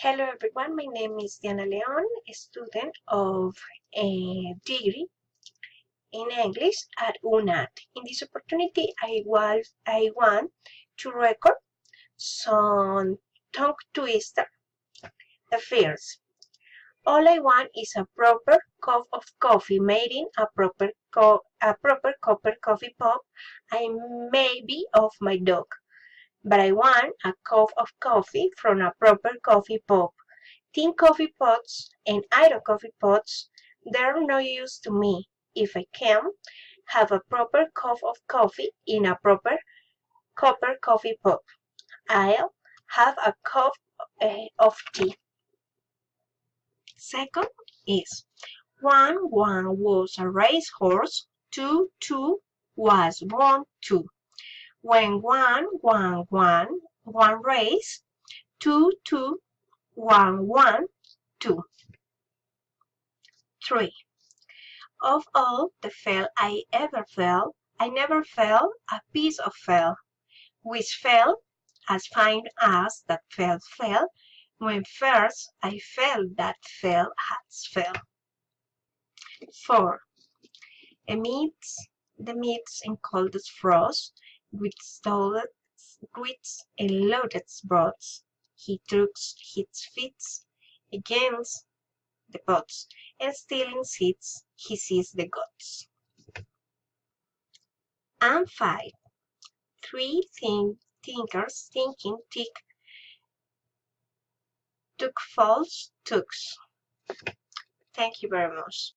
Hello everyone, my name is Diana Leon, a student of a degree in English at UNAT. In this opportunity, I want to record some tongue twister. The first, all I want is a proper cup of coffee made in a proper copper coffee pot. I may be of my dog, but I want a cup of coffee from a proper coffee pot. Tin coffee pots and iron coffee pots, they're no use to me if I can't have a proper cup of coffee in a proper copper coffee pot. I'll have a cup of tea. Second is 1 was a racehorse, 2 was 1 2. When 1 race, 2 1 2. 3. Of all the fell I ever fell, I never fell a piece of fell, which fell as fine as that fell fell, when first I felt that fell has fell. 4. Amidst the midst and coldest frost, with stolid grits and loaded broads, he took his feet against the pots, and stealing seeds, he seized the gods. And 5. 3 thinkers thinking took false tooks. Thank you very much.